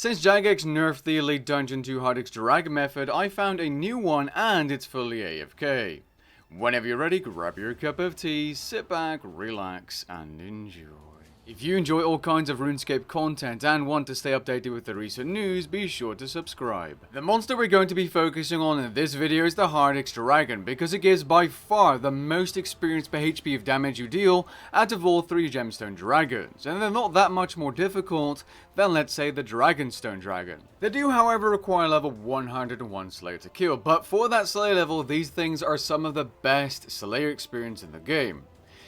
Since Jagex nerfed the Elite Dungeon 2 Hydrix Dragon method, I found a new one and it's fully AFK. Whenever you're ready, grab your cup of tea, sit back, relax, and enjoy. If you enjoy all kinds of Runescape content and want to stay updated with the recent news, be sure to subscribe. The monster we're going to be focusing on in this video is the Hydrix Dragon, because it gives by far the most experience per HP of damage you deal out of all 3 gemstone dragons, and they're not that much more difficult than, let's say, the Dragonstone Dragon. They do, however, require level 101 Slayer to kill, but for that Slayer level, these things are some of the best Slayer experience in the game.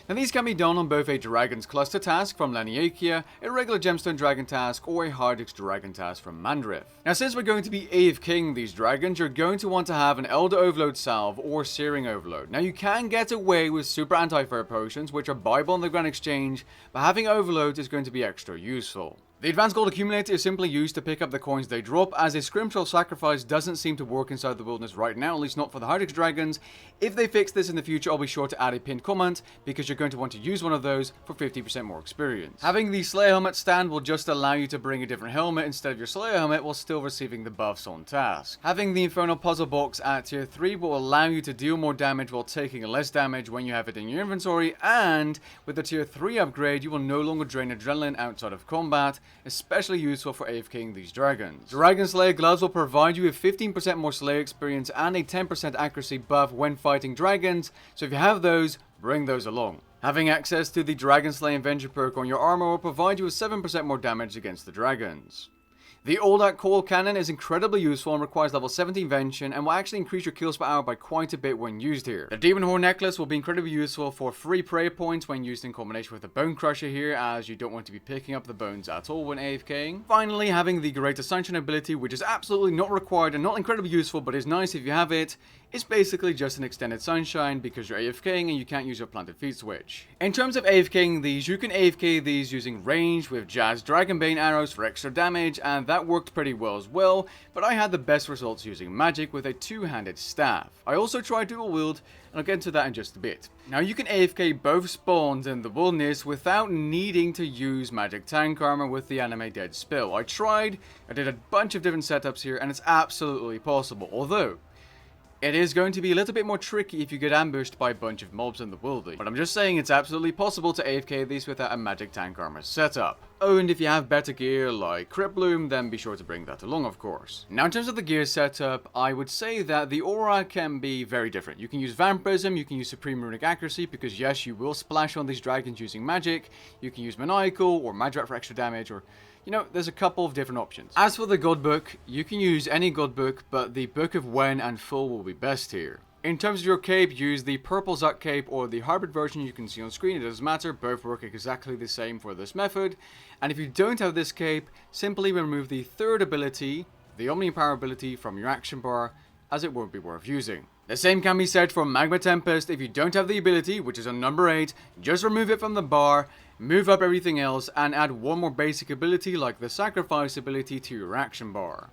Now these can be done on both a Dragon's Cluster task from Laniakia, a regular Gemstone Dragon task, or a Hydrix Dragon task from Mandrift. Now since we're going to be AFKing these dragons, you're going to want to have an Elder Overload Salve or Searing Overload. Now you can get away with super anti-fire potions, which are buyable on the Grand Exchange, but having overloads is going to be extra useful. The Advanced Gold Accumulator is simply used to pick up the coins they drop, as a Scrimshaw Sacrifice doesn't seem to work inside the wilderness right now, at least not for the Hydrix Dragons. If they fix this in the future, I'll be sure to add a pinned comment, because you're going to want to use one of those for 50% more experience. Having the Slayer Helmet stand will just allow you to bring a different helmet instead of your Slayer Helmet while still receiving the buffs on task. Having the Infernal Puzzle Box at tier 3 will allow you to deal more damage while taking less damage when you have it in your inventory, and with the tier 3 upgrade, you will no longer drain adrenaline outside of combat, especially useful for AFKing these dragons. Dragon Slayer Gloves will provide you with 15% more Slayer experience and a 10% accuracy buff when fighting dragons, so if you have those, bring those along. Having access to the Dragon Slayer Avenger perk on your armor will provide you with 7% more damage against the dragons. The All-Out Coil Cannon is incredibly useful and requires level 70 Invention and will actually increase your kills per hour by quite a bit when used here. The Demon Horn Necklace will be incredibly useful for free prayer points when used in combination with the Bone Crusher here, as you don't want to be picking up the bones at all when AFKing. Finally, having the Greater Sunshine ability, which is absolutely not required and not incredibly useful but is nice if you have it, is basically just an extended sunshine because you're AFKing and you can't use your planted feet switch. In terms of AFKing these, you can AFK these using range with Jazz Dragonbane arrows for extra damage, and that worked pretty well as well, but I had the best results using magic with a two-handed staff. I also tried dual wield, and I'll get into that in just a bit. Now you can AFK both spawns in the wilderness without needing to use magic tank armor with the anime dead spell. I tried, I did a bunch of different setups here, and it's absolutely possible, although it is going to be a little bit more tricky if you get ambushed by a bunch of mobs in the wilderness. But I'm just saying it's absolutely possible to AFK these without a magic tank armor setup. Oh, and if you have better gear like Crypt Bloom, then be sure to bring that along, of course. Now in terms of the gear setup, I would say that the aura can be very different. You can use Vampirism, you can use Supreme Runic Accuracy, because yes, you will splash on these dragons using magic. You can use Maniacal or Magrat for extra damage, or you know, there's a couple of different options. As for the God Book, you can use any God Book, but the Book of Wen and Full will be best here. In terms of your cape, use the Purple Zuck cape or the hybrid version you can see on screen, it doesn't matter, both work exactly the same for this method. And if you don't have this cape, simply remove the third ability, the Omni Power ability, from your action bar, as it won't be worth using. The same can be said for Magma Tempest. If you don't have the ability, which is on number 8, just remove it from the bar, move up everything else, and add one more basic ability like the Sacrifice ability to your action bar.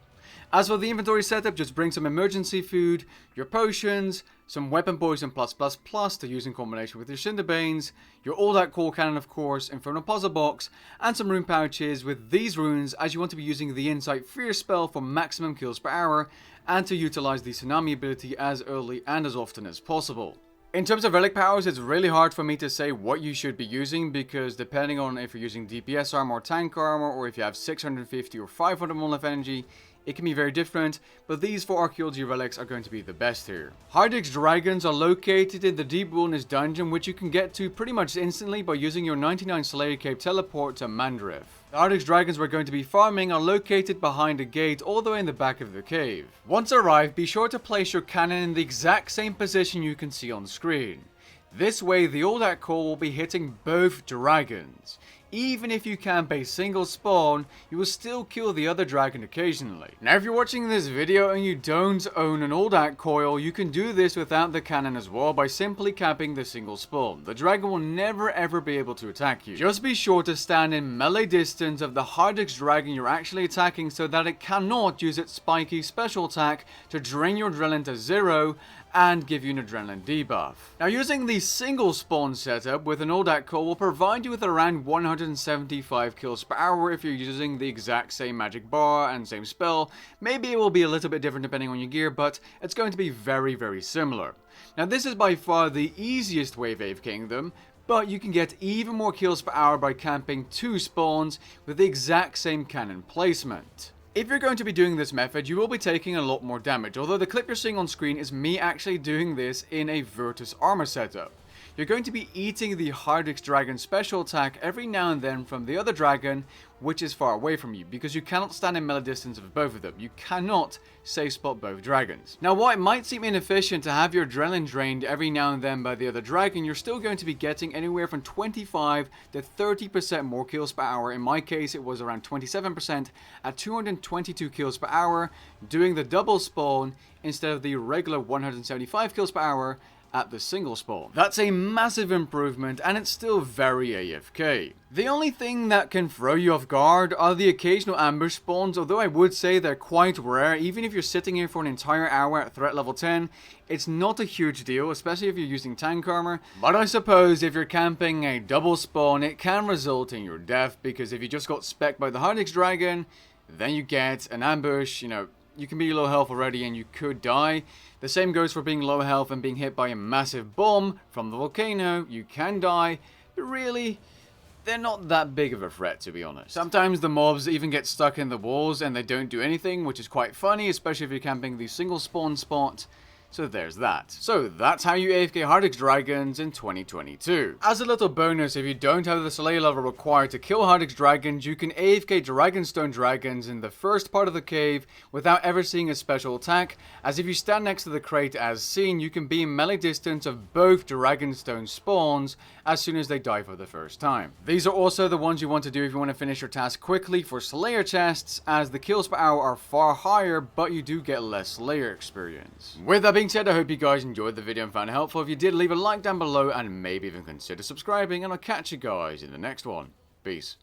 As for the inventory setup, just bring some emergency food, your potions, some weapon poison +++ to use in combination with your Cinderbanes, your All-Out Coil Cannon of course, Infernal Puzzle Box, and some rune pouches with these runes, as you want to be using the Insight Fear spell for maximum kills per hour, and to utilize the Tsunami ability as early and as often as possible. In terms of relic powers, it's really hard for me to say what you should be using, because depending on if you're using DPS armor or tank armor, or if you have 650 or 500 more life energy, it can be very different, but these 4 archaeology relics are going to be the best here. Hydrix Dragons are located in the Deep Wilderness dungeon, which you can get to pretty much instantly by using your 99 Slayer Cape teleport to Mandrift. The Hydrix Dragons we're going to be farming are located behind a gate all the way in the back of the cave. Once arrived, be sure to place your cannon in the exact same position you can see on screen. This way the All-Out Coil will be hitting both dragons. Even if you camp a single spawn, you will still kill the other dragon occasionally. Now if you're watching this video and you don't own an All-Out Coil, you can do this without the cannon as well by simply capping the single spawn. The dragon will never ever be able to attack you. Just be sure to stand in melee distance of the Hydrix dragon you're actually attacking so that it cannot use its spiky special attack to drain your adrenaline to 0, and give you an adrenaline debuff. Now, using the single spawn setup with an Oldak core will provide you with around 175 kills per hour if you're using the exact same magic bar and same spell. Maybe it will be a little bit different depending on your gear, but it's going to be very, very similar. Now, this is by far the easiest way of AFKing them, but you can get even more kills per hour by camping 2 spawns with the exact same cannon placement. If you're going to be doing this method, you will be taking a lot more damage, although the clip you're seeing on screen is me actually doing this in a Virtus armor setup. You're going to be eating the Hydrix dragon special attack every now and then from the other dragon, which is far away from you, because you cannot stand in melee distance of both of them. You cannot safe spot both dragons. Now, while it might seem inefficient to have your adrenaline drained every now and then by the other dragon, you're still going to be getting anywhere from 25 to 30% more kills per hour. In my case, it was around 27% at 222 kills per hour, doing the double spawn instead of the regular 175 kills per hour at the single spawn. That's a massive improvement, and it's still very AFK. The only thing that can throw you off guard are the occasional ambush spawns, although I would say they're quite rare. Even if you're sitting here for an entire hour at threat level 10, it's not a huge deal, especially if you're using tank armor. But I suppose if you're camping a double spawn, it can result in your death, because if you just got specced by the Hydrix dragon, then you get an ambush, you can be low health already and you could die. The same goes for being low health and being hit by a massive bomb from the volcano. You can die, but really, they're not that big of a threat, to be honest. Sometimes the mobs even get stuck in the walls and they don't do anything, which is quite funny, especially if you're camping the single spawn spot. So there's that. So that's how you AFK Hydrix dragons in 2022. As a little bonus, if you don't have the Slayer level required to kill Hydrix dragons, you can AFK Dragonstone dragons in the first part of the cave without ever seeing a special attack, as if you stand next to the crate as seen, you can be in melee distance of both Dragonstone spawns as soon as they die for the first time. These are also the ones you want to do if you want to finish your task quickly for Slayer chests, as the kills per hour are far higher, but you do get less Slayer experience. With that being said, I hope you guys enjoyed the video and found it helpful. If you did, leave a like down below and maybe even consider subscribing, and I'll catch you guys in the next one. Peace.